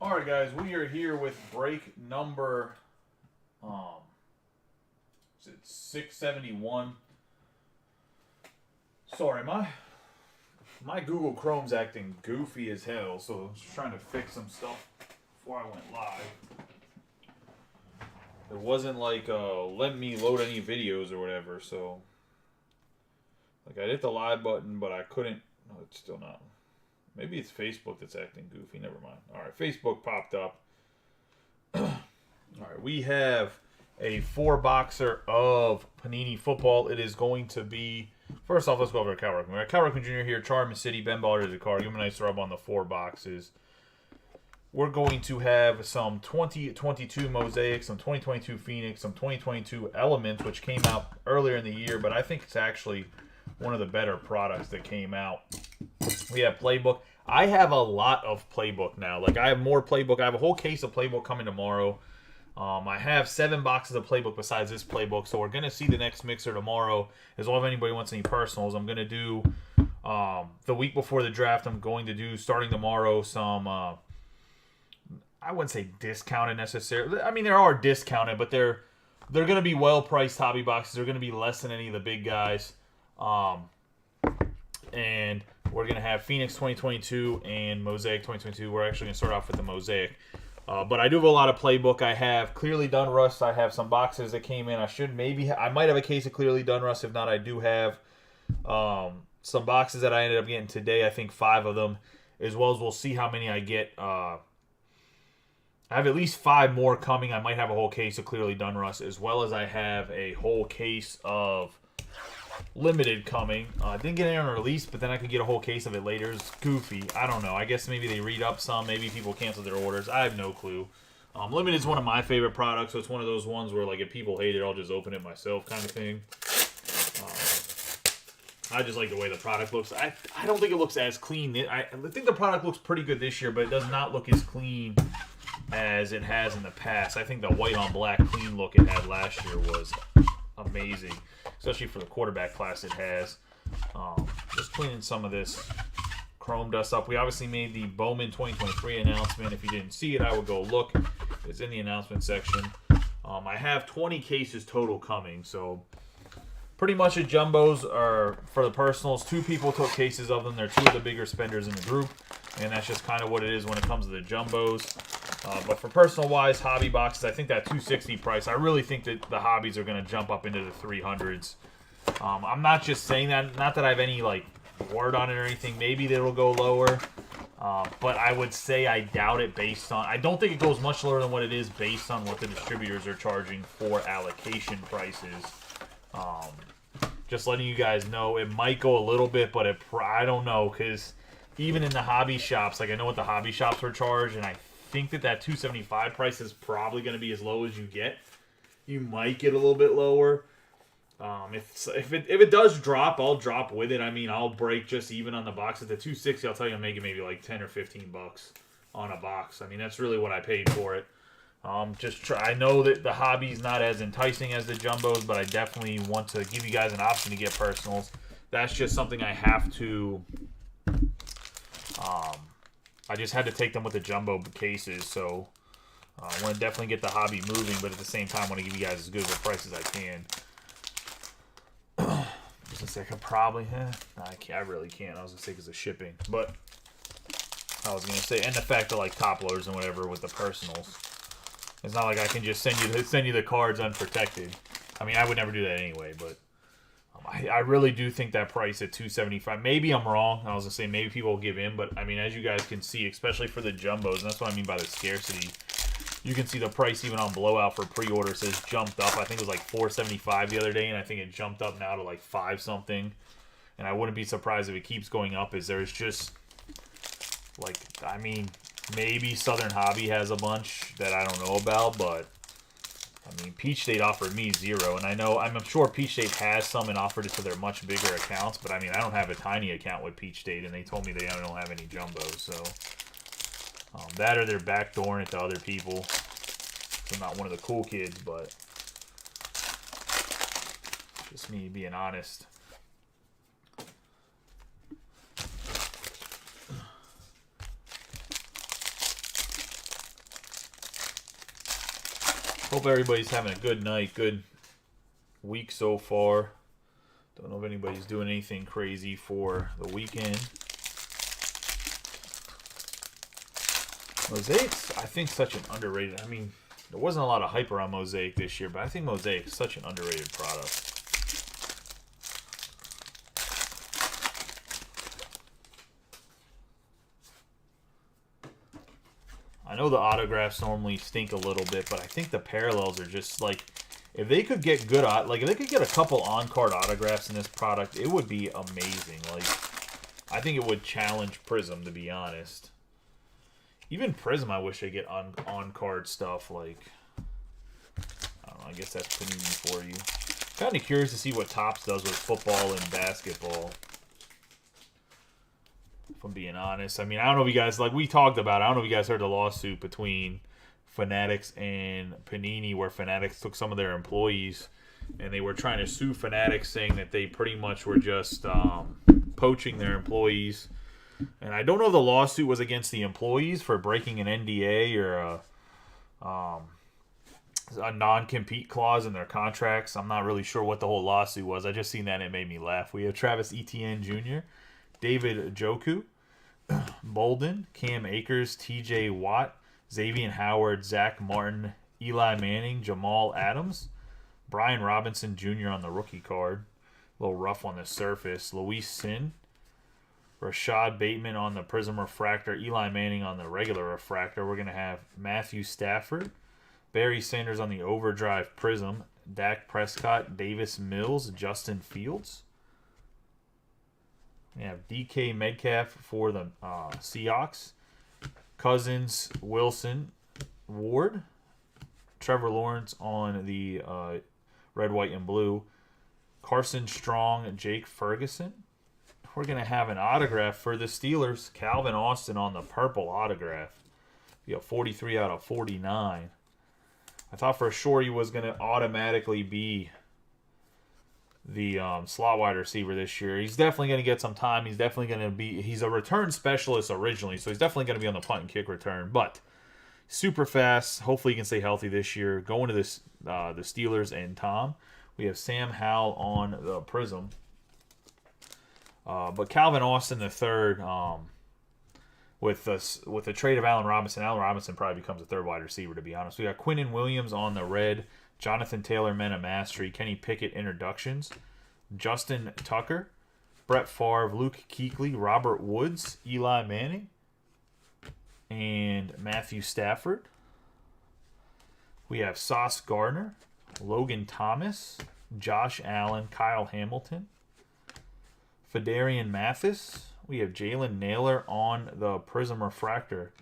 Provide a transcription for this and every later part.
All right, guys, we are here with break number, is it 671? Sorry, my Google Chrome's acting goofy as hell, so I was trying to fix some stuff before I went live. It wasn't like letting me load any videos or whatever, so like I hit the live button, but I couldn't. No, it's still not. Maybe it's Facebook that's acting goofy. Never mind. All right, Facebook popped up. All right, we have a 4-boxer of Panini football. It is going to be, first off, let's go over to Cal Ruckman. Cal Ruckman Jr. here, Charmin City, Ben Baller is a card. Give him a nice rub on the 4 boxes. We're going to have some 2022 Mosaic, some 2022 Phoenix, some 2022 Elements, which came out earlier in the year, but I think it's actually one of the better products that came out. We have Playbook. I have a lot of Playbook now. Like, I have more Playbook. I have a whole case of Playbook coming tomorrow. I have 7 boxes of Playbook besides this Playbook, so we're going to see the next mixer tomorrow. As well, if anybody wants any personals, I'm going to do, the week before the draft, I'm going to do, starting tomorrow, some, I wouldn't say discounted necessarily. I mean, there are discounted, but they're going to be well-priced hobby boxes. They're going to be less than any of the big guys. And we're going to have Phoenix 2022 and Mosaic 2022. We're actually going to start off with the Mosaic. But I do have a lot of Playbook. I have Clearly Done Rust. I have some boxes that came in. I might have a case of Clearly Done Rust. If not, I do have some boxes that I ended up getting today. I think 5 of them, as well as we'll see how many I get. I have at least 5 more coming. I might have a whole case of Clearly Done Rust, as well as I have a whole case of Limited coming. Didn't get it on release, but then I could get a whole case of it later. It's goofy. I don't know. I guess maybe they read up some. Maybe people cancel their orders. I have no clue. Limited is one of my favorite products, so it's one of those ones where, like, if people hate it, I'll just open it myself kind of thing. I just like the way the product looks. I don't think it looks as clean. I think the product looks pretty good this year, but it does not look as clean as it has in the past. I think the white on black clean look it had last year was amazing, especially for the quarterback class it has. Just cleaning some of this chrome dust up. We obviously made the Bowman 2023 announcement. If you didn't see it, I would go look. It's in the announcement section. I have 20 cases total coming, so pretty much the jumbos are for the personals. 2 people took cases of them. They're 2 of the bigger spenders in the group, and that's just kind of what it is when it comes to the jumbos. But for personal-wise, hobby boxes, I think that $260 price, I really think that the hobbies are going to jump up into the 300s. I'm not just saying that, not that I have any, like, word on it or anything. Maybe it'll go lower. But I would say I doubt it based on... I don't think it goes much lower than what it is based on what the distributors are charging for allocation prices. Just letting you guys know, it might go a little bit, but I don't know, because even in the hobby shops, like, I know what the hobby shops are charged, and I think that $275 price is probably going to be as low as you get. You might get a little bit lower. If it does drop, I'll drop with it. I mean, I'll break just even on the box. At the $260, I'll tell you, I'm making maybe like 10 or 15 bucks on a box. I mean, that's really what I paid for it. I know that the hobby's not as enticing as the jumbos, but I definitely want to give you guys an option to get personals. That's just something I have to. I just had to take them with the jumbo cases, so I want to definitely get the hobby moving, but at the same time, I want to give you guys as good of a price as I can. Just a second, probably. I really can't. I was gonna say because of shipping, but I was gonna say, and the fact that like top loaders and whatever with the personals, it's not like I can just send you the cards unprotected. I mean, I would never do that anyway, but I really do think that price at $275. Maybe I'm wrong. I was gonna say maybe people will give in, but I mean, as you guys can see, especially for the jumbos, and that's what I mean by the scarcity. You can see the price even on Blowout for pre-order says jumped up. I think it was like $475 the other day, and I think it jumped up now to like $5 something. And I wouldn't be surprised if it keeps going up. Is there's just like, I mean, maybe Southern Hobby has a bunch that I don't know about, but I mean, Peach State offered me 0, and I'm sure Peach State has some and offered it to their much bigger accounts. But I mean, I don't have a tiny account with Peach State, and they told me they don't have any jumbos, so. That or they're backdooring it to other people. So I'm not one of the cool kids, but just me being honest. Hope everybody's having a good night, good week so far. Don't know if anybody's doing anything crazy for the weekend. Mosaic's, I think, such an underrated. I mean, there wasn't a lot of hype around Mosaic this year, but I think Mosaic is such an underrated product. I know the autographs normally stink a little bit, but I think the parallels are just like, if they could get good, like if they could get a couple on-card autographs in this product, it would be amazing. Like, I think it would challenge Prism, to be honest. Even Prism, I wish they get on-card stuff. Like, I don't know. I guess that's Panini for you. Kind of curious to see what Topps does with football and basketball. If I'm being honest, I mean, I don't know if you guys, like we talked about, I don't know if you guys heard the lawsuit between Fanatics and Panini, where Fanatics took some of their employees and they were trying to sue Fanatics, saying that they pretty much were just poaching their employees. And I don't know if the lawsuit was against the employees for breaking an NDA or a non-compete clause in their contracts. I'm not really sure what the whole lawsuit was. I just seen that and it made me laugh. We have Travis Etienne Jr., David Njoku, Bolden, Cam Akers, TJ Watt, Xavier Howard, Zach Martin, Eli Manning, Jamal Adams, Brian Robinson Jr. on the rookie card. A little rough on the surface. Luis Sin, Rashad Bateman on the Prism Refractor, Eli Manning on the regular Refractor. We're going to have Matthew Stafford, Barry Sanders on the Overdrive Prism, Dak Prescott, Davis Mills, Justin Fields. We have DK Metcalf for the Seahawks, Cousins, Wilson, Ward, Trevor Lawrence on the red, white, and blue, Carson Strong, Jake Ferguson. We're going to have an autograph for the Steelers, Calvin Austin on the purple autograph. You have 43 out of 49. I thought for sure he was going to automatically be the slot wide receiver this year. He's definitely going to get some time. He's definitely going to be, he's a return specialist originally, so he's definitely going to be on the punt and kick return, but super fast. Hopefully he can stay healthy this year. Going to this the Steelers and Tom. We have Sam Howell on the Prism. But Calvin Austin the third, with the trade of Allen Robinson probably becomes a third wide receiver, to be honest. We got Quinnen Williams on the red, Jonathan Taylor, Men of Mastery, Kenny Pickett introductions, Justin Tucker, Brett Favre, Luke Kuechly, Robert Woods, Eli Manning, and Matthew Stafford. We have Sauce Gardner, Logan Thomas, Josh Allen, Kyle Hamilton, Fedarian Mathis. We have Jalen Naylor on the Prism Refractor.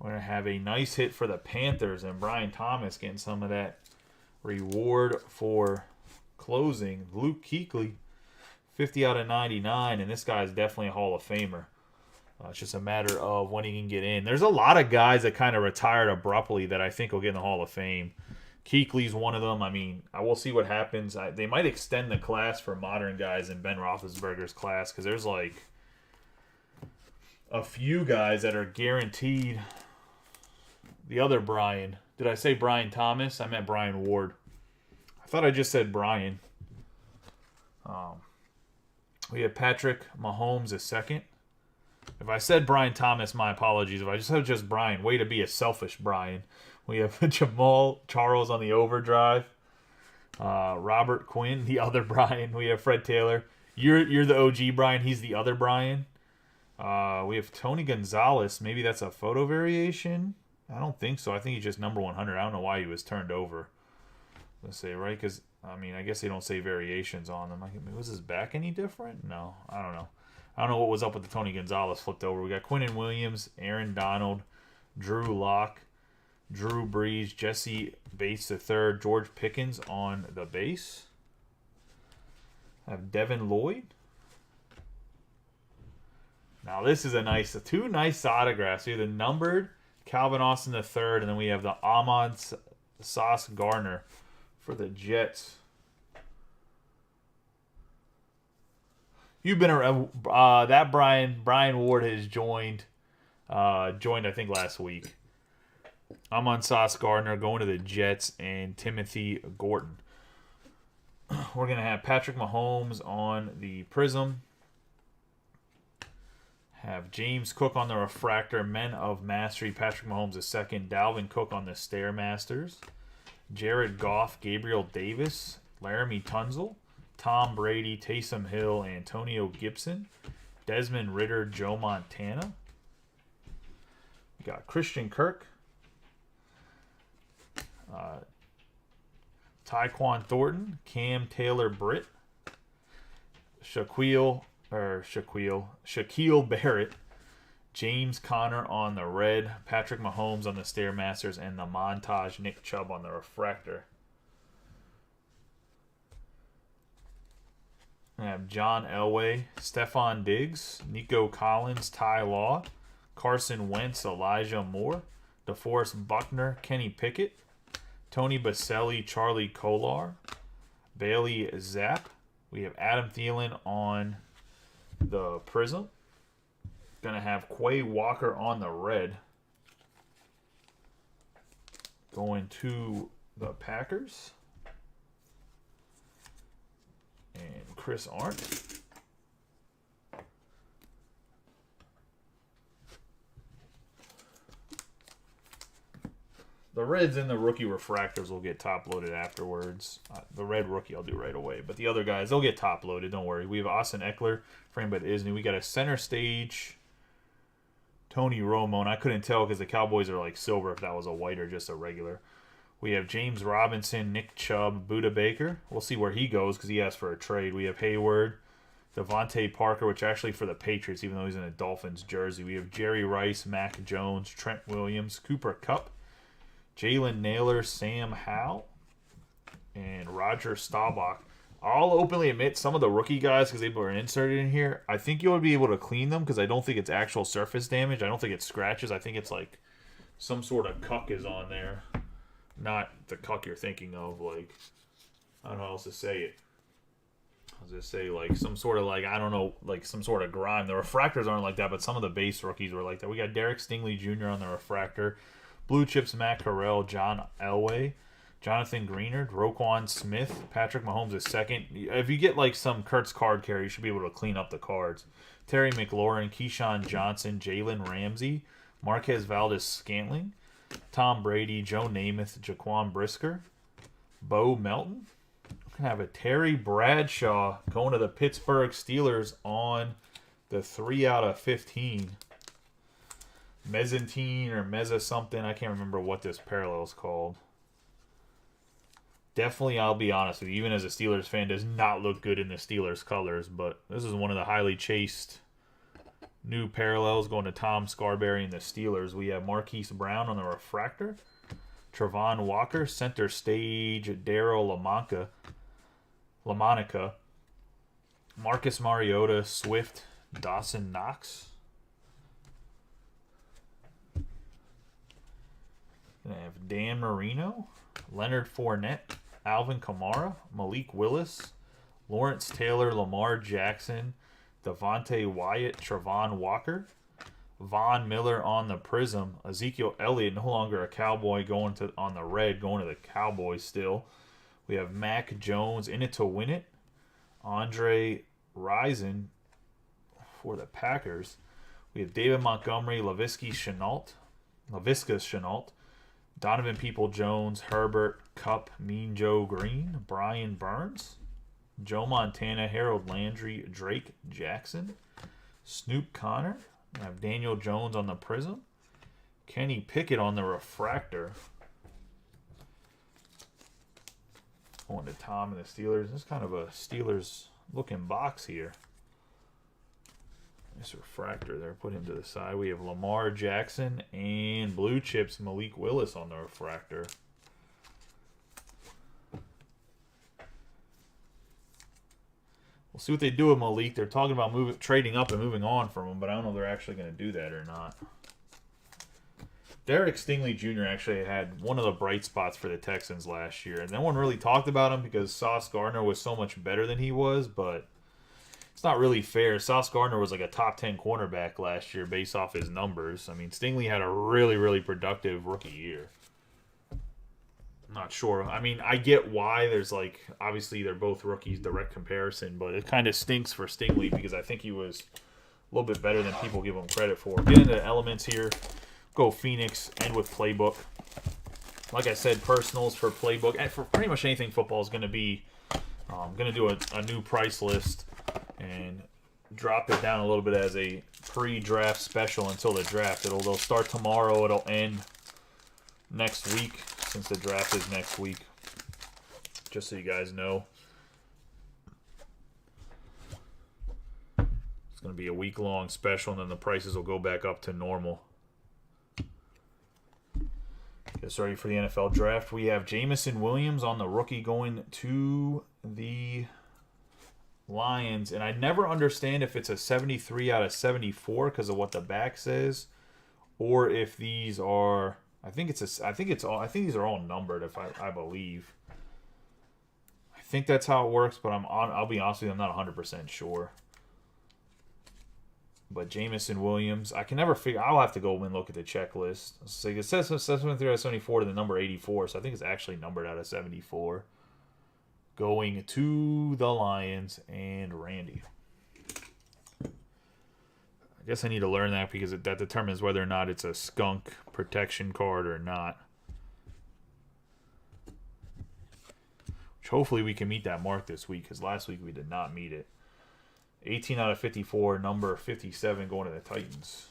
We're going to have a nice hit for the Panthers, and Brian Thomas getting some of that reward for closing. Luke Kuechly, 50 out of 99, and this guy is definitely a Hall of Famer. It's just a matter of when he can get in. There's a lot of guys that kind of retired abruptly that I think will get in the Hall of Fame. Kuechly's one of them. I mean, I will see what happens. They might extend the class for modern guys in Ben Roethlisberger's class, because there's like a few guys that are guaranteed. The other Brian. Did I say Brian Thomas? I meant Brian Ward. I thought I just said Brian. We have Patrick Mahomes a second. If I said Brian Thomas, my apologies. If I just said just Brian, way to be a selfish Brian. We have Jamal Charles on the Overdrive. Robert Quinn, the other Brian. We have Fred Taylor. You're the OG Brian. He's the other Brian. We have Tony Gonzalez. Maybe that's a photo variation. I don't think so. I think he's just number 100. I don't know why he was turned over. Let's say, right? Because, I mean, I guess they don't say variations on them. Was his back any different? No, I don't know. I don't know what was up with the Tony Gonzalez flipped over. We got Quinnen Williams, Aaron Donald, Drew Lock, Drew Brees, Jesse Bates III, George Pickens on the base. I have Devin Lloyd. Now this is two nice autographs. We have the numbered Calvin Austin III, and then we have the Ahmad Sauce Gardner for the Jets. You've been around. Brian Ward has joined I think last week. I'm on Sauce Gardner going to the Jets and Timothy Gordon. We're going to have Patrick Mahomes on the Prism. Have James Cook on the Refractor, Men of Mastery, Patrick Mahomes II, Dalvin Cook on the Stairmasters, Jared Goff, Gabriel Davis, Laramie Tunzel, Tom Brady, Taysom Hill, Antonio Gibson, Desmond Ridder, Joe Montana. We got Christian Kirk, Tyquan Thornton, Cam Taylor Britt, Shaquille Barrett, James Conner on the red, Patrick Mahomes on the Stairmasters, and the Montage Nick Chubb on the Refractor. I have John Elway, Stephon Diggs, Nico Collins, Ty Law, Carson Wentz, Elijah Moore, DeForest Buckner, Kenny Pickett, Tony Baselli, Charlie Kolar, Bailey Zapp. We have Adam Thielen on the Prism. Gonna have Quay Walker on the red. Going to the Packers. And Chris Arndt. The reds and the rookie refractors will get top loaded afterwards. The red rookie I'll do right away. But the other guys, they'll get top loaded. Don't worry. We have Austin Eckler, framed by Disney. We got a center stage Tony Romo. And I couldn't tell because the Cowboys are like silver if that was a white or just a regular. We have James Robinson, Nick Chubb, Buda Baker. We'll see where he goes because he asked for a trade. We have Hayward, Devontae Parker, which actually for the Patriots, even though he's in a Dolphins jersey. We have Jerry Rice, Mac Jones, Trent Williams, Cooper Kupp, Jalen Naylor, Sam Howell, and Roger Staubach. I'll openly admit some of the rookie guys, because they were inserted in here, I think you'll be able to clean them because I don't think it's actual surface damage. I don't think it's scratches. I think it's like some sort of cuck is on there. Not the cuck you're thinking of. Like, I don't know how else to say it. I was going to say like some sort of like, I don't know, like some sort of grime. The refractors aren't like that, but some of the base rookies were like that. We got Derek Stingley Jr. on the refractor. Blue Chips, Matt Corral, John Elway, Jonathan Greenard, Roquan Smith, Patrick Mahomes II. If you get like some Kurt's card carry, you should be able to clean up the cards. Terry McLaurin, Keyshawn Johnson, Jalen Ramsey, Marquez Valdez-Scantling, Tom Brady, Joe Namath, Jaquan Brisker, Bo Melton. We're going to have a Terry Bradshaw going to the Pittsburgh Steelers on the 3/15. Mezzantine or Mezza something. I can't remember what this parallel is called. Definitely, I'll be honest with you, even as a Steelers fan, does not look good in the Steelers colors, but this is one of the highly chased new parallels going to Tom Scarberry and the Steelers. We have Marquise Brown on the refractor, Travon Walker, center stage, Daryl LaMonica, Marcus Mariota, Swift, Dawson Knox. I have Dan Marino, Leonard Fournette, Alvin Kamara, Malik Willis, Lawrence Taylor, Lamar Jackson, Devontae Wyatt, Travon Walker, Von Miller on the Prism, Ezekiel Elliott, no longer a Cowboy, going to on the red, going to the Cowboys still. We have Mac Jones in it to win it, Andre Rison for the Packers. We have David Montgomery, Laviska Shenault, Donovan People-Jones, Herbert, Kupp, Mean Joe Green, Brian Burns, Joe Montana, Harold Landry, Drake Jackson, Snoop Connor. I have Daniel Jones on the Prism, Kenny Pickett on the Refractor. Going to Tom and the Steelers. This is kind of a Steelers-looking box here. This refractor there, put him to the side. We have Lamar Jackson and Blue Chips Malik Willis on the refractor. We'll see what they do with Malik. They're talking about trading up and moving on from him, but I don't know if they're actually going to do that or not. Derek Stingley Jr. actually had one of the bright spots for the Texans last year, and no one really talked about him because Sauce Gardner was so much better than he was, but it's not really fair. Sauce Gardner was like a top 10 cornerback last year based off his numbers. I mean, Stingley had a really, really productive rookie year. I'm not sure. I mean, I get why there's like, obviously they're both rookies, direct comparison, but it kind of stinks for Stingley because I think he was a little bit better than people give him credit for. Get into the elements here. Go Phoenix, end with Playbook. Like I said, personals for Playbook. And for pretty much anything football is going to be, I'm going to do a new price list and drop it down a little bit as a pre-draft special until the draft. They'll start tomorrow. It'll end next week since the draft is next week. Just so you guys know. It's going to be a week-long special, and then the prices will go back up to normal. Get us ready for the NFL draft. We have Jamison Williams on the rookie going to the Lions, and I never understand if it's a 73 out of 74 because of what the back says, or if these are. I think these are all numbered. I believe. I think that's how it works, but I'll be honest with you, I'm not 100% sure. But Jamison Williams, I can never figure. I'll have to go and look at the checklist. So it says 73 out of 74 to the number 84, so I think it's actually numbered out of 74. Going to the Lions and Randy. I guess I need to learn that because that determines whether or not it's a skunk protection card or not. Which hopefully we can meet that mark this week because last week we did not meet it. 18 out of 54, number 57 going to the Titans.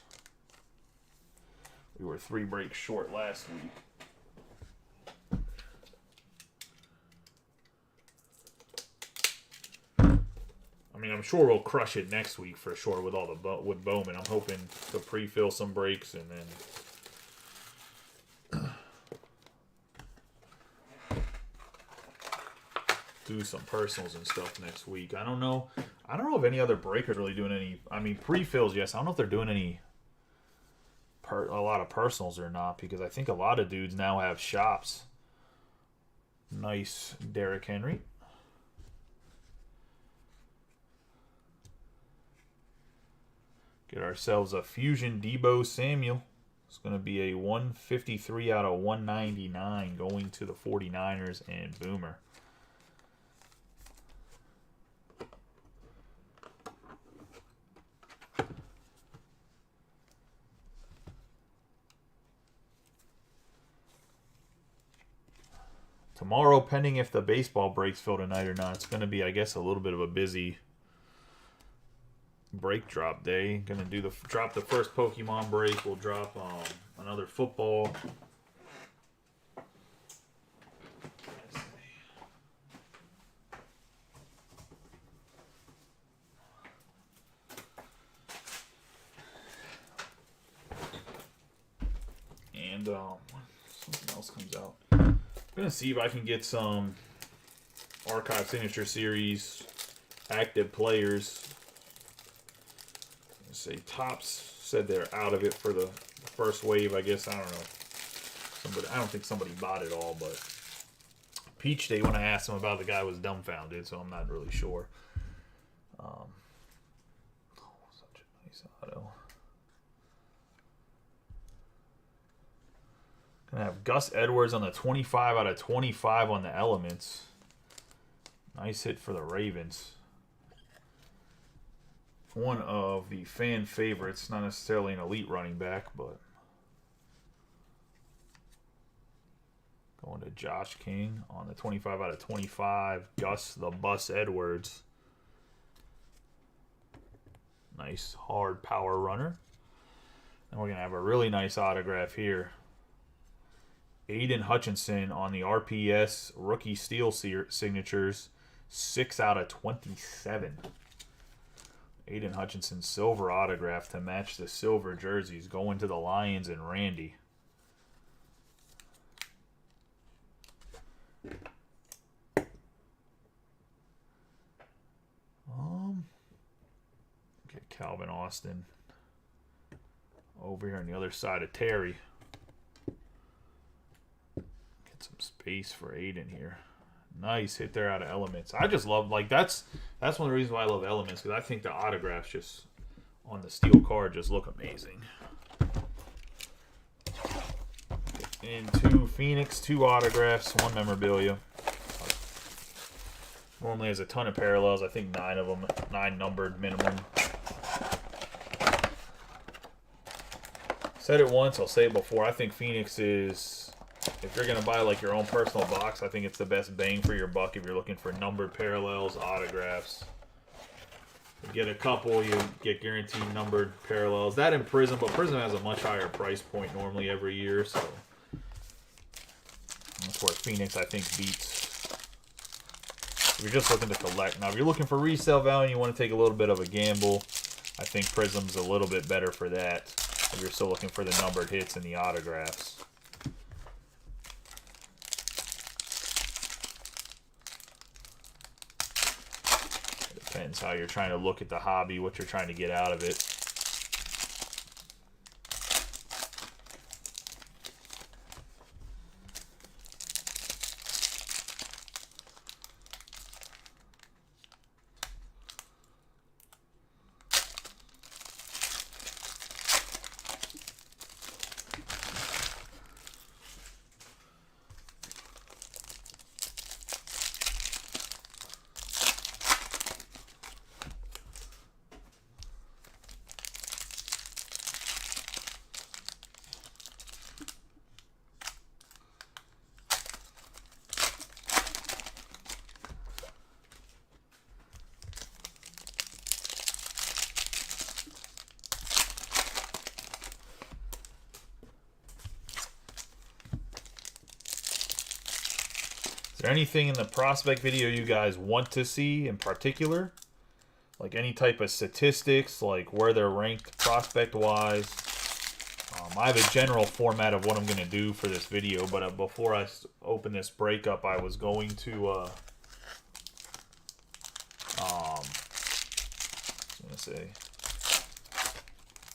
We were 3 breaks short last week. I mean, I'm sure we'll crush it next week for sure with all the with Bowman. I'm hoping to pre-fill some breaks and then do some personals and stuff next week. I don't know if any other breakers really doing any. I mean, pre-fills, yes. I don't know if they're doing any a lot of personals or not because I think a lot of dudes now have shops. Nice Derrick Henry. Get ourselves a Fusion Debo Samuel. It's going to be a 153 out of 199 going to the 49ers and Boomer. Tomorrow, pending if the baseball breaks fill tonight or not, it's going to be, I guess, a little bit of a busy break drop day. Gonna drop the first Pokemon break. We'll drop another football. And something else comes out. I'm gonna see if I can get some Archive Signature Series active players. Say Topps said they're out of it for the first wave. I guess I don't know. I don't think somebody bought it all, but Peach Day when I asked him about the guy was dumbfounded, so I'm not really sure. Such a nice auto. Gonna have Gus Edwards on the 25 out of 25 on the Elements. Nice hit for the Ravens. One of the fan favorites, not necessarily an elite running back, but going to Josh King on the 25 out of 25. Gus the Bus Edwards. Nice hard power runner. And we're going to have a really nice autograph here. Aiden Hutchinson on the RPS Rookie Steel Signatures. 6 out of 27. Aiden Hutchinson silver autograph to match the silver jerseys going to the Lions and Randy. Get Calvin Austin over here on the other side of Terry. Get some space for Aiden here. Nice hit there out of Elements. I just love, like, that's one of the reasons why I love Elements, because I think the autographs just on the steel card just look amazing. And 2 Phoenix, 2 autographs, 1 memorabilia. Normally has a ton of parallels. I think 9 of them, 9 numbered minimum. Said it once, I'll say it before. I think Phoenix is, if you're going to buy like your own personal box, I think it's the best bang for your buck if you're looking for numbered parallels, autographs. You get a couple, you get guaranteed numbered parallels. That and Prism, but Prism has a much higher price point normally every year, so that's where Phoenix, I think, beats. If you're just looking to collect. Now, if you're looking for resale value and you want to take a little bit of a gamble, I think Prism's a little bit better for that. If you're still looking for the numbered hits and the autographs. It depends how you're trying to look at the hobby, what you're trying to get out of it. Is there anything in the prospect video you guys want to see in particular? Like any type of statistics, like where they're ranked prospect-wise? I have a general format of what I'm going to do for this video, but before I open this breakup, I was going to,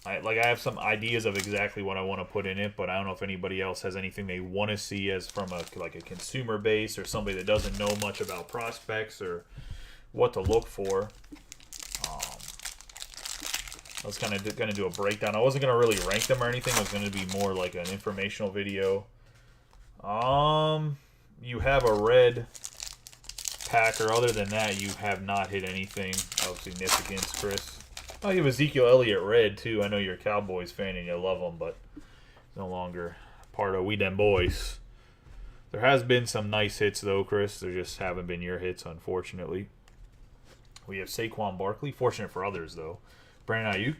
I have some ideas of exactly what I want to put in it, but I don't know if anybody else has anything they want to see as from a consumer base or somebody that doesn't know much about prospects or what to look for. I was kind of going to do a breakdown. I wasn't going to really rank them or anything. It was going to be more like an informational video. You have a red Packer. Other than that, you have not hit anything of significance, Chris. Oh, you have Ezekiel Elliott red, too. I know you're a Cowboys fan and you love him, but no longer part of We Dem Boys. There has been some nice hits, though, Chris. There just haven't been your hits, unfortunately. We have Saquon Barkley. Fortunate for others, though. Brandon Ayuk.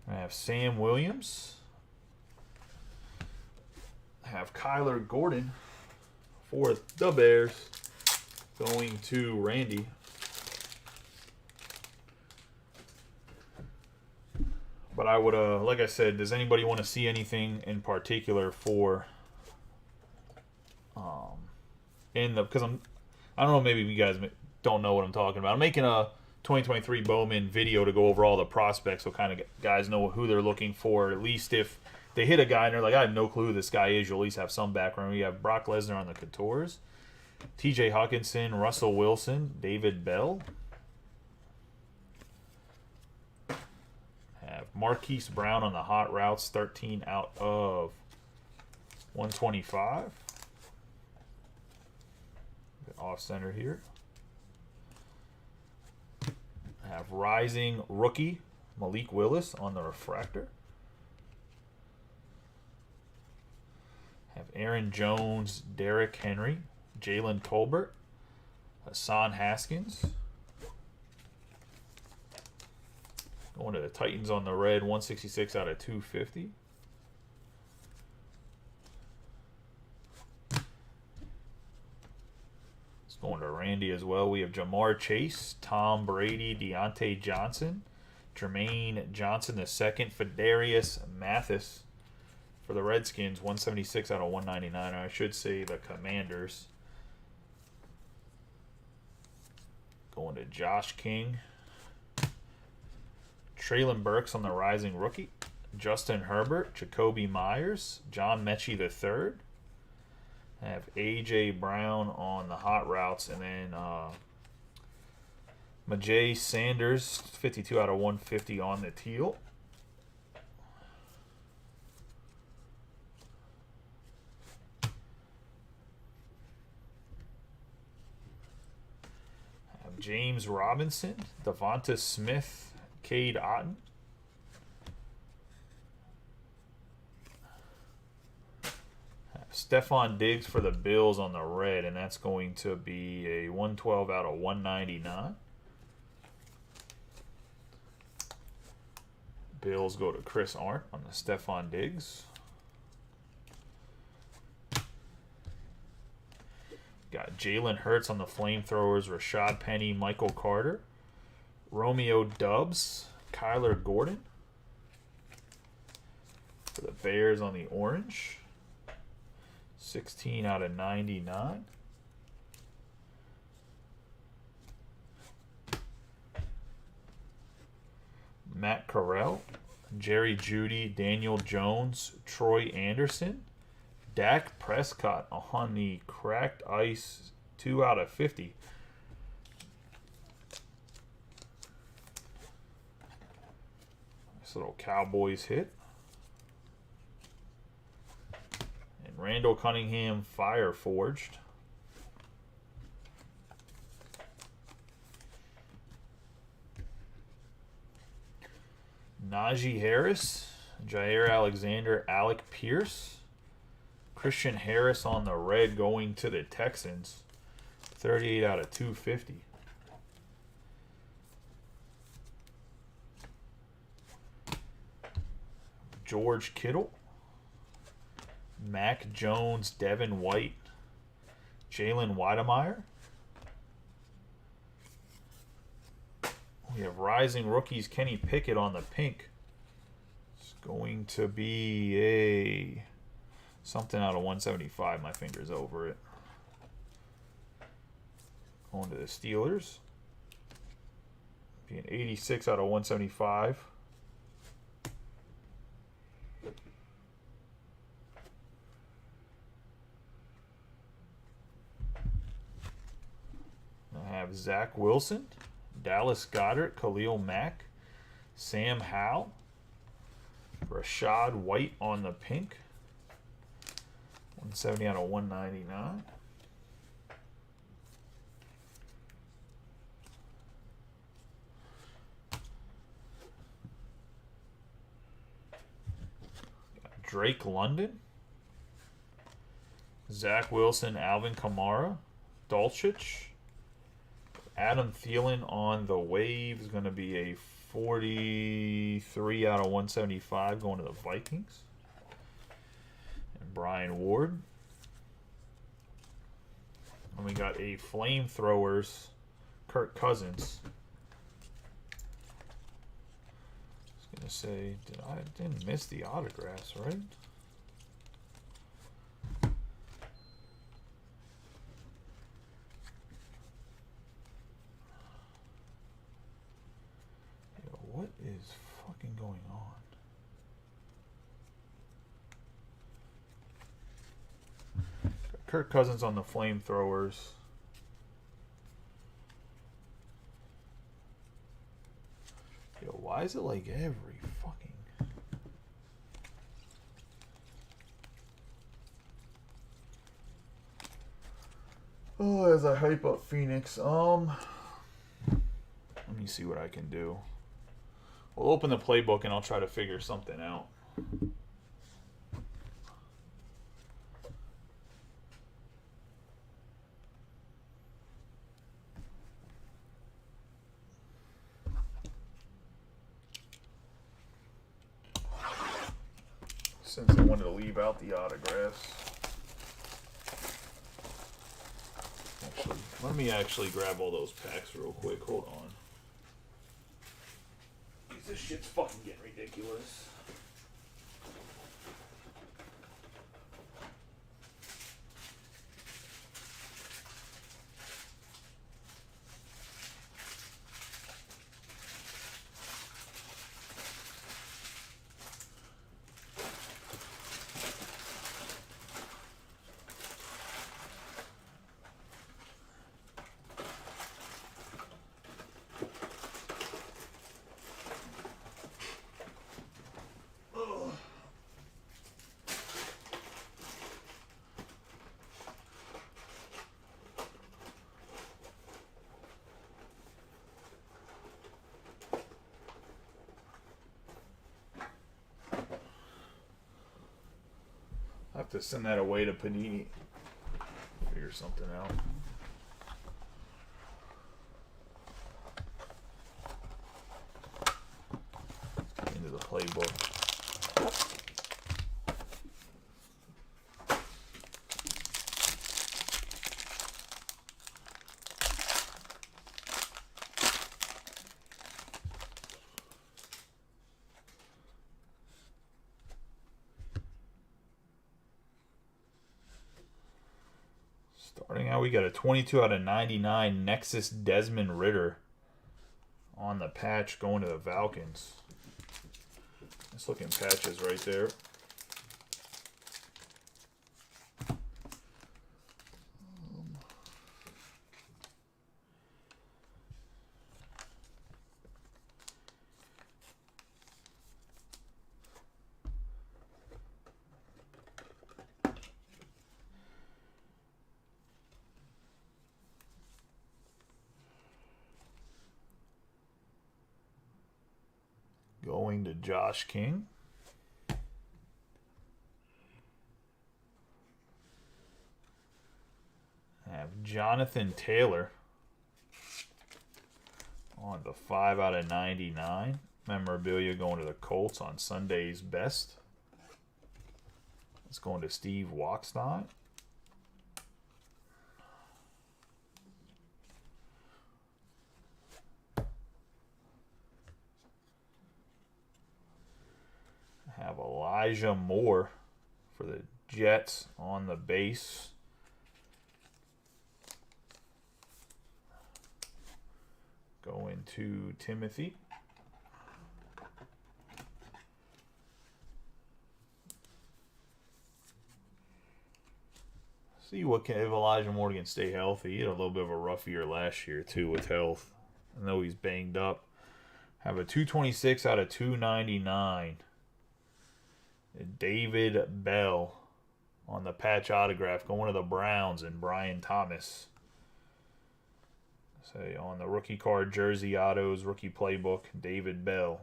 I have Sam Williams. I have Kyler Gordon for the Bears. Going to Randy. But I would, like I said, does anybody want to see anything in particular for, because I don't know, maybe you guys don't know what I'm talking about. I'm making a 2023 Bowman video to go over all the prospects, so kind of guys know who they're looking for. At least if they hit a guy and they're like, I have no clue who this guy is, you'll at least have some background. We have Brock Lesnar on the Coutures, TJ Hawkinson, Russell Wilson, David Bell. Have Marquise Brown on the Hot Routes, 13 out of 125. Off center here. Have rising rookie Malik Willis on the refractor. Have Aaron Jones, Derrick Henry, Jalen Tolbert, Hassan Haskins. Going to the Titans on the red, 166 out of 250. It's going to Randy as well. We have Jamar Chase, Tom Brady, Deontay Johnson, Jermaine Johnson II, Fedarius Mathis for the Redskins, 176 out of 199. I should say the Commanders. Going to Josh King. Traylon Burks on the rising rookie. Justin Herbert, Jacoby Myers, John Mechie III. I have A.J. Brown on the hot routes, and then Majay Sanders, 52 out of 150 on the teal. I have James Robinson, Devonta Smith, Cade Otton. Stephon Diggs for the Bills on the red, and that's going to be a 112 out of 199. Bills go to Chris Arndt on the Stephon Diggs. Got Jalen Hurts on the Flamethrowers, Rashad Penny, Michael Carter. Romeo Doubs, Kyler Gordon. For the Bears on the orange. 16 out of 99. Matt Corral, Jerry Jeudy, Daniel Jones, Troy Anderson, Dak Prescott on the cracked ice, 2 out of 50. Nice little Cowboys hit. Randall Cunningham, Fire Forged. Najee Harris, Jair Alexander, Alec Pierce. Christian Harris on the red going to the Texans. 38 out of 250. George Kittle. Mac Jones, Devin White, Jalen Wydermyer. We have rising rookies, Kenny Pickett on the pink. It's going to be a something out of 175. My finger's over it. Going to the Steelers. Be an 86 out of 175. I have Zach Wilson, Dallas Goedert, Khalil Mack, Sam Howell, Rashad White on the pink, 170 out of 199. Drake London, Zach Wilson, Alvin Kamara, Dulcich. Adam Thielen on the wave is going to be a 43 out of 175 going to the Vikings. And Brian Ward. And we got a Flamethrowers, Kirk Cousins. I was going to say, I didn't miss the autographs, right? What is fucking going on? Got Kirk Cousins on the Flamethrowers. Yo, why is it like every fucking... Oh, as I hype up Phoenix, let me see what I can do. We'll open the playbook and I'll try to figure something out. Since I wanted to leave out the autographs. Actually, let me actually grab all those packs real quick. Hold on. This shit's fucking getting ridiculous. have to send that away to Panini. Figure something out. Into the playbook. Starting out, we got a 22 out of 99 Nexus Desmond Ritter on the patch going to the Falcons. Nice looking patches right there. Going to Josh King. I have Jonathan Taylor on the 5 out of 99. Memorabilia going to the Colts on Sunday's best. It's going to Steve Walkstein. Have Elijah Moore for the Jets on the base. Going to Timothy. See what if Elijah Moore can stay healthy. He had a little bit of a rough year last year too with health. I know he's banged up. Have a 226 out of 299. David Bell on the patch autograph going to the Browns and Brian Thomas. Say on the rookie card jersey autos rookie playbook David Bell.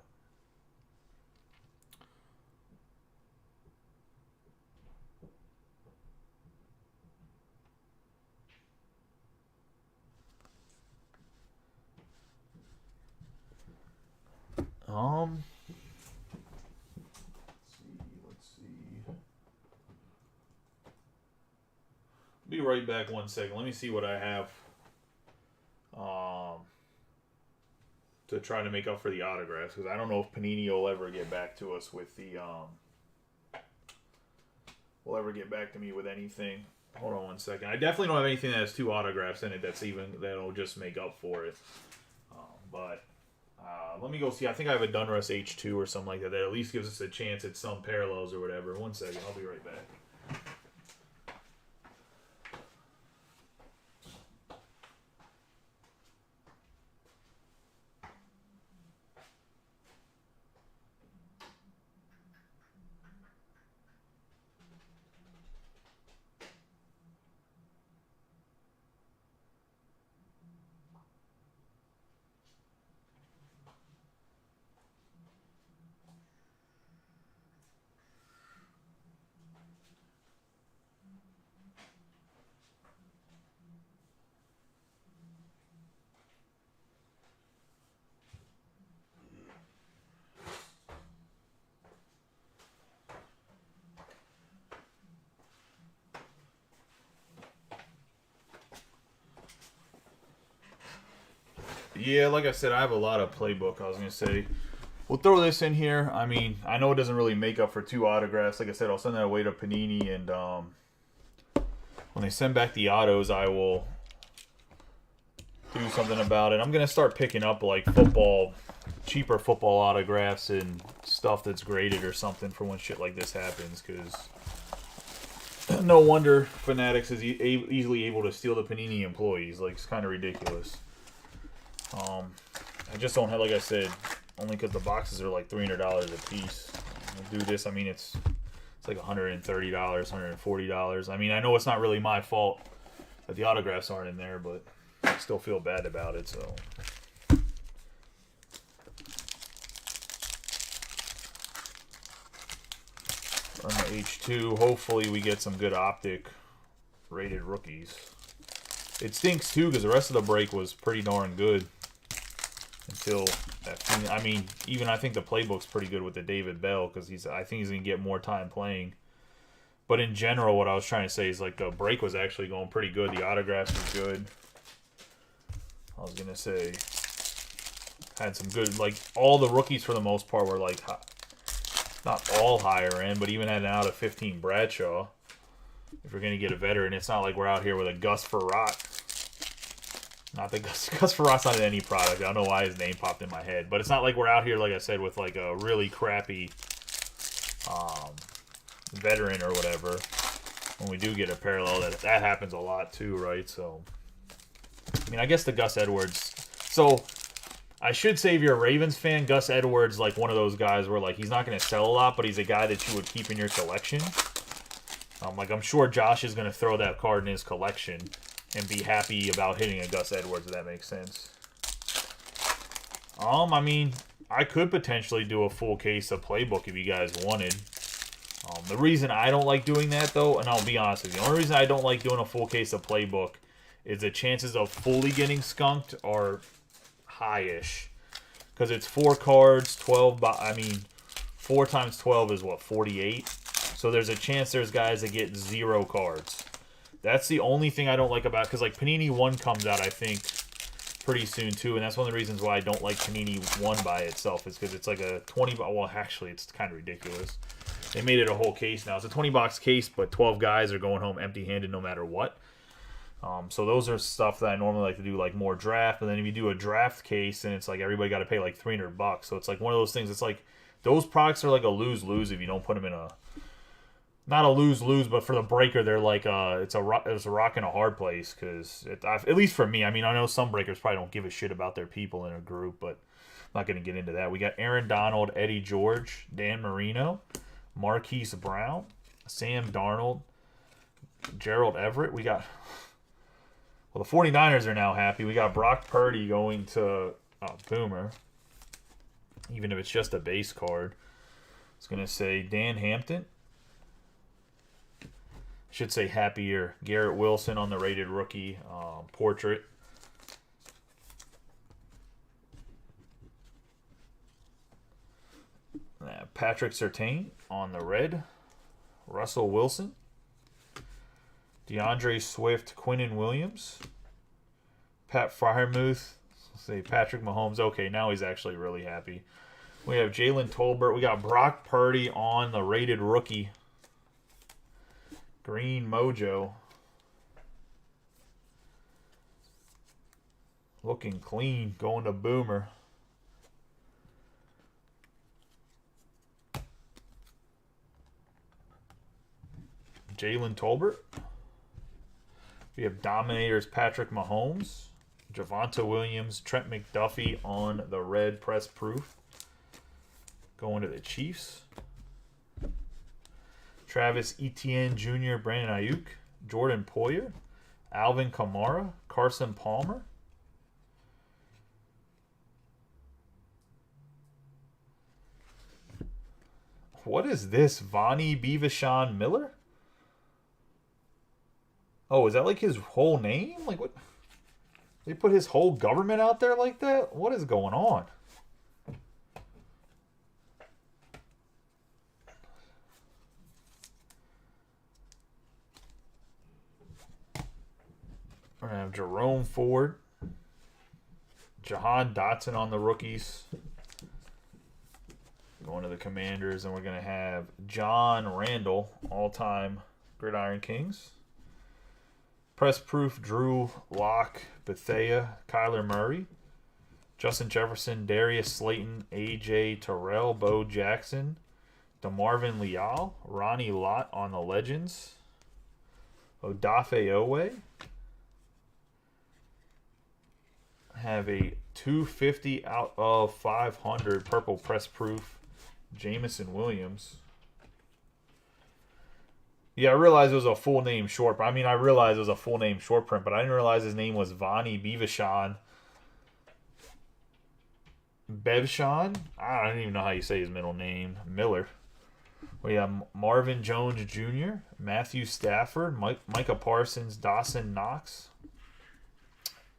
Be right back 1 second. Let me see what I have to try to make up for the autographs, because I don't know if Panini will ever get back to us with the will ever get back to me with anything. Hold on 1 second. I definitely don't have anything that has 2 autographs in it that'll just make up for it. But let me go see. I think I have a Dunruss H2 or something like that at least gives us a chance at some parallels or whatever. 1 second. I'll be right back. Yeah, like I said, I have a lot of playbook. I was going to say, we'll throw this in here. I mean, I know it doesn't really make up for 2 autographs. Like I said, I'll send that away to Panini, and when they send back the autos, I will do something about it. I'm going to start picking up, like, cheaper football autographs and stuff that's graded or something for when shit like this happens, because no wonder Fanatics is easily able to steal the Panini employees. Like, it's kind of ridiculous. I just don't have, like I said, only because the boxes are like $300 a piece. I'll do this. I mean, it's like $130, $140. I mean, I know it's not really my fault that the autographs aren't in there, but I still feel bad about it. So. On the H2, hopefully we get some good optic rated rookies. It stinks too because the rest of the break was pretty darn good until that. I mean, even I think the playbook's pretty good with the David Bell because I think he's gonna get more time playing. But in general, what I was trying to say is like the break was actually going pretty good. The autographs was good. I was gonna say had some good, like all the rookies for the most part were like not all higher end, but even had an out of 15 Bradshaw. If you're gonna get a veteran, it's not like we're out here with a Gus Frerotte. Not that Gus Frerott's not in any product. I don't know why his name popped in my head, but it's not like we're out here, like I said, with like a really crappy veteran or whatever. When we do get a parallel, that happens a lot too, right? So, I mean, I guess the Gus Edwards. So, I should say if you're a Ravens fan, Gus Edwards, like one of those guys where like he's not going to sell a lot, but he's a guy that you would keep in your collection. Like I'm sure Josh is going to throw that card in his collection and be happy about hitting a Gus Edwards, if that makes sense. I mean, I could potentially do a full case of playbook if you guys wanted. The reason I don't like doing that, though, and I'll be honest with you, the only reason I don't like doing a full case of playbook is the chances of fully getting skunked are high-ish. Because it's 4 cards, 12, I mean, 4 times 12 is what, 48? So there's a chance there's guys that get 0 cards. That's the only thing I don't like about it. Because, like, Panini 1 comes out, I think, pretty soon, too. And that's one of the reasons why I don't like Panini 1 by itself. Is because it's like a 20... Well, actually, it's kind of ridiculous. They made it a whole case now. It's a 20-box case, but 12 guys are going home empty-handed no matter what. So those are stuff that I normally like to do, like more draft. But then if you do a draft case, and it's like everybody got to pay like $300. So it's like one of those things. It's like those products are like a lose-lose if you don't put them in a... Not a lose-lose, but for the breaker, they're like it's a rock and a hard place. Because at least for me, I mean, I know some breakers probably don't give a shit about their people in a group, but I'm not going to get into that. We got Aaron Donald, Eddie George, Dan Marino, Marquise Brown, Sam Darnold, Gerald Everett. We got... Well, the 49ers are now happy. We got Brock Purdy going to Boomer. Even if it's just a base card. It's going to say Dan Hampton. Should say happier. Garrett Wilson on the rated rookie portrait. Patrick Surtain on the red. Russell Wilson. DeAndre Swift, Quinnen Williams. Pat Freiermuth. Say Patrick Mahomes. Okay, now he's actually really happy. We have Jalen Tolbert. We got Brock Purdy on the rated rookie. Green Mojo. Looking clean. Going to Boomer. Jalen Tolbert. We have Dominators Patrick Mahomes. Javonte Williams. Trent McDuffie on the red press proof. Going to the Chiefs. Travis Etienne Jr., Brandon Ayuk, Jordan Poyer, Alvin Kamara, Carson Palmer. What is this? Vonnie Bevashan Miller? Oh, is that like his whole name? Like what? They put his whole government out there like that? What is going on? We're going to have Jerome Ford. Jahan Dotson on the rookies. Going to the Commanders. And we're going to have John Randall, all-time Gridiron Kings. Press proof, Drew Lock, Bethea, Kyler Murray. Justin Jefferson, Darius Slayton, A.J. Terrell, Bo Jackson. DeMarvin Leal, Ronnie Lott on the Legends. Odafe Owe. Have a 250 out of 500 purple press proof Jamison Williams. Yeah, I realized it was a full name short. I mean, I realized it was a full name short print, but I didn't realize his name was Vonnie Bevashan. Bevshan? I don't even know how you say his middle name. Miller. We have Marvin Jones Jr., Matthew Stafford, Micah Parsons, Dawson Knox,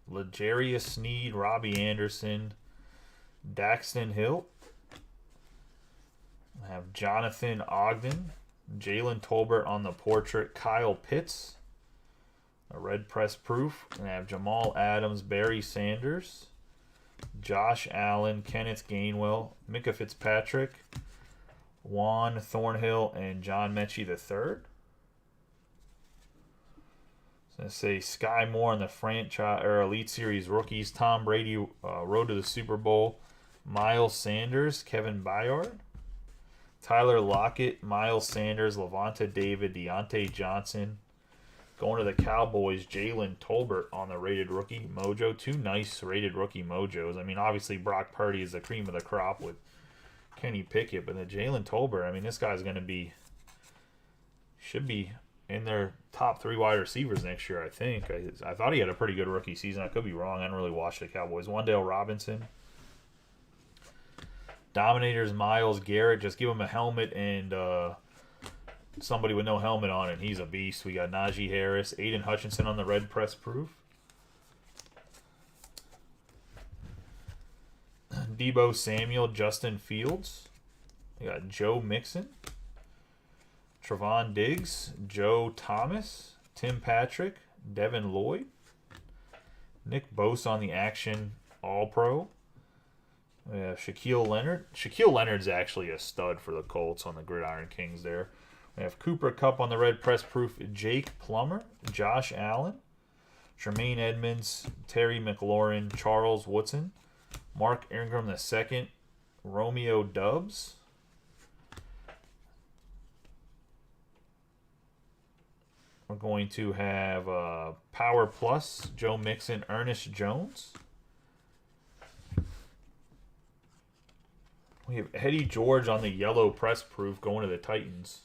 L'Jarius Sneed, Robbie Anderson, Daxton Hill. I have Jonathan Ogden, Jalen Tolbert on the portrait, Kyle Pitts, a red press proof. And I have Jamal Adams, Barry Sanders, Josh Allen, Kenneth Gainwell, Micah Fitzpatrick, Juan Thornhill, and John Mechie III. So I say Sky Moore in the franchise or Elite Series rookies, Tom Brady, road to the Super Bowl, Miles Sanders, Kevin Byard, Tyler Lockett, Miles Sanders, Levante David, Deontay Johnson. Going to the Cowboys, Jalen Tolbert on the rated rookie mojo. Two nice rated rookie mojos. I mean, obviously Brock Purdy is the cream of the crop with Kenny Pickett, but the Jalen Tolbert, I mean, this guy's going to should be in their top 3 wide receivers next year, I think. I thought he had a pretty good rookie season. I could be wrong. I didn't really watch the Cowboys. Wan'Dale Robinson. Dominators, Myles Garrett. Just give him a helmet and somebody with no helmet on, and he's a beast. We got Najee Harris, Aiden Hutchinson on the red press proof. Deebo Samuel, Justin Fields. We got Joe Mixon, Trevon Diggs, Joe Thomas, Tim Patrick, Devin Lloyd, Nick Bosa on the action All-Pro. We have Shaquille Leonard. Shaquille Leonard's actually a stud for the Colts on the Gridiron Kings there. We have Cooper Kupp on the red press proof, Jake Plummer, Josh Allen, Tremaine Edmonds, Terry McLaurin, Charles Woodson, Mark Ingram II, Romeo Doubs. We're going to have Power Plus, Joe Mixon, Ernest Jones. We have Eddie George on the yellow press proof going to the Titans.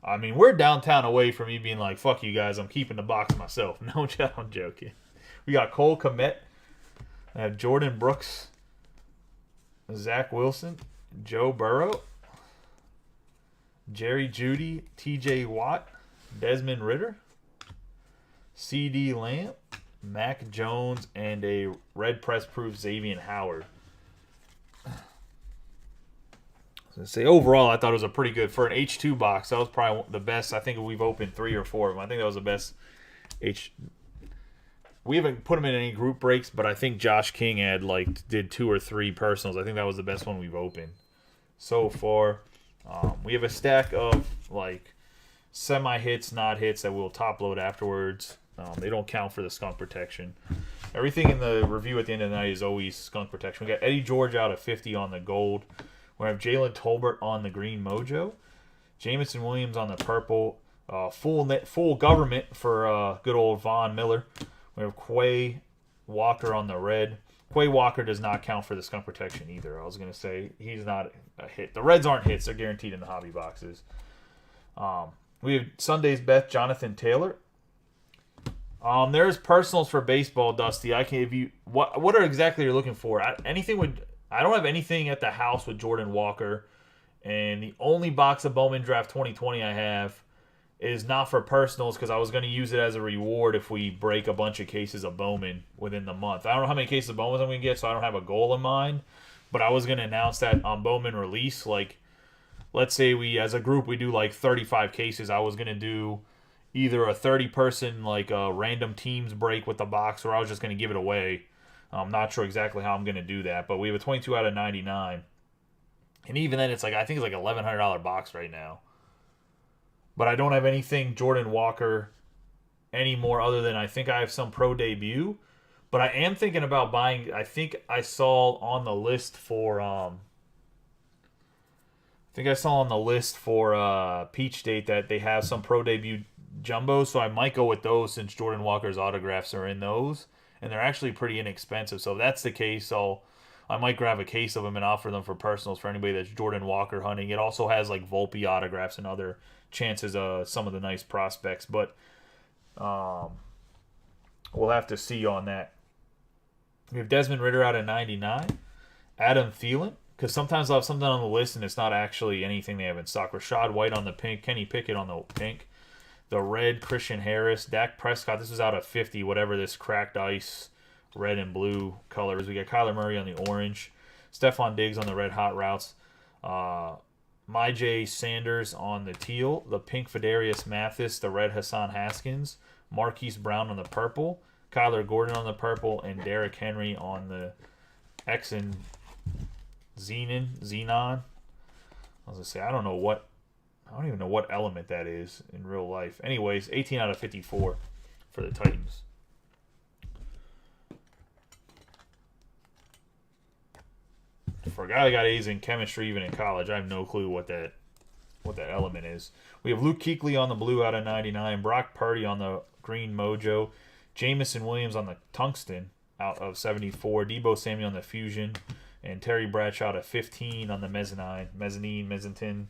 I mean, we're downtown away from me being like, fuck you guys, I'm keeping the box myself. No, I'm joking. We got Cole Kmet. I have Jordan Brooks, Zach Wilson, Joe Burrow, Jerry Jeudy, TJ Watt, Desmond Ridder, CD Lamb, Mac Jones, and a red press proof Xavier Howard. So say overall, I thought it was a pretty good for an H2 box. That was probably the best. I think we've opened 3 or 4 of them. I think that was the best We haven't put them in any group breaks, but I think Josh King did 2 or 3 personals. I think that was the best one we've opened so far. We have a stack of semi-hits, not hits that we'll top load afterwards. They don't count for the skunk protection. Everything in the review at the end of the night is always skunk protection. We got Eddie George out of 50 on the gold. We have Jalen Tolbert on the green mojo. Jameson Williams on the purple. Full government for good old Von Miller. We have Quay Walker on the red. Quay Walker does not count for the skunk protection either. I was going to say he's not a hit. The reds aren't hits. They're guaranteed in the hobby boxes. We have Sunday's best, Jonathan Taylor. There's personals for baseball, Dusty. I can if you what are exactly you're looking for? I don't have anything at the house with Jordan Walker, and the only box of Bowman Draft 2020 I have is not for personals because I was going to use it as a reward if we break a bunch of cases of Bowman within the month. I don't know how many cases of Bowman I'm going to get, so I don't have a goal in mind, but I was going to announce that on Bowman release. Let's say we, as a group, we do 35 cases. I was going to do either a 30-person, a random teams break with the box, or I was just going to give it away. I'm not sure exactly how I'm going to do that, but we have a 22 out of 99. And even then, I think it's a $1,100 box right now. But I don't have anything Jordan Walker anymore other than I think I have some pro debut. But I am thinking about buying, I think I saw on the list for, Peach State that they have some pro debut jumbos, so I might go with those since Jordan Walker's autographs are in those. And they're actually pretty inexpensive. So if that's the case, I might grab a case of them and offer them for personals for anybody that's Jordan Walker hunting. It also has Volpe autographs and other chances of some of the nice prospects. But we'll have to see on that. We have Desmond Ritter out of 99. Adam Thielen, because sometimes I'll have something on the list and it's not actually anything they have in stock. Rashad White on the pink. Kenny Pickett on the pink. The red, Christian Harris. Dak Prescott, this was out of 50, whatever this cracked ice red and blue colors. We got Kyler Murray on the orange. Stephon Diggs on the red hot routes. Myjai Sanders on the teal. The pink Fadarius Mathis. The red Hassan Haskins. Marquise Brown on the purple. Kyler Gordon on the purple. And Derrick Henry on the X and Xenon. I was going to say, I don't even know what element that is in real life. Anyways, 18 out of 54 for the Titans. For a guy that got A's in chemistry even in college, I have no clue what that element is. We have Luke Kuechly on the blue out of 99, Brock Purdy on the green mojo, Jamison Williams on the tungsten out of 74, Deebo Samuel on the fusion, and Terry Bradshaw out of 15 on the mezzanine.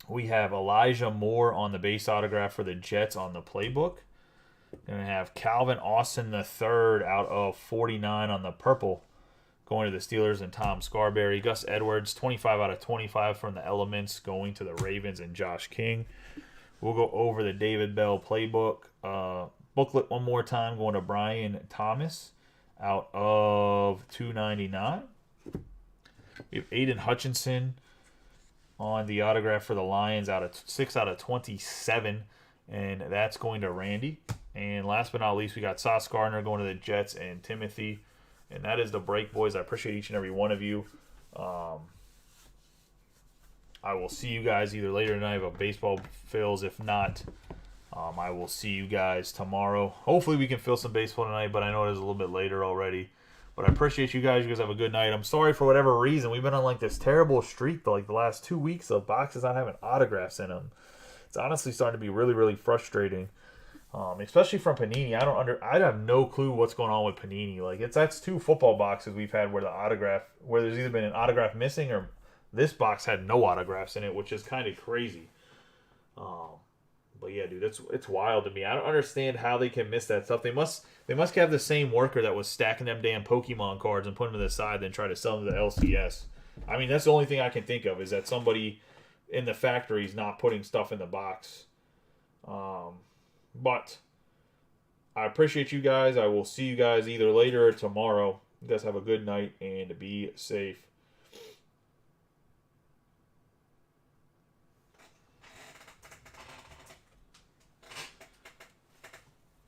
We have Elijah Moore on the base autograph for the Jets on the playbook. Then we have Calvin Austin III out of 49 on the purple, going to the Steelers, and Tom Scarberry. Gus Edwards, 25 out of 25 from the Elements, going to the Ravens, and Josh King. We'll go over the David Bell playbook booklet one more time, going to Brian Thomas out of 299. We have Aiden Hutchinson on the autograph for the Lions out of 6 out of 27, and that's going to Randy. And last but not least, we got Sauce Gardner going to the Jets, and Timothy. And that is the break, boys. I appreciate each and every one of you. I will see you guys either later tonight if baseball fills. If not, I will see you guys tomorrow. Hopefully we can fill some baseball tonight, but I know it is a little bit later already. But I appreciate you guys. You guys have a good night. I'm sorry for whatever reason. We've been on like this terrible streak the last 2 weeks of boxes not having autographs in them. It's honestly starting to be really, really frustrating. Especially from Panini. I have no clue what's going on with Panini. That's 2 football boxes we've had where there's either been an autograph missing or this box had no autographs in it, which is kind of crazy. But yeah, dude, it's wild to me. I don't understand how they can miss that stuff. They must have the same worker that was stacking them damn Pokemon cards and putting them to the side, then try to sell them to the LCS. I mean, that's the only thing I can think of is that somebody in the factory is not putting stuff in the box. But I appreciate you guys. I will see you guys either later or tomorrow. You guys have a good night and be safe.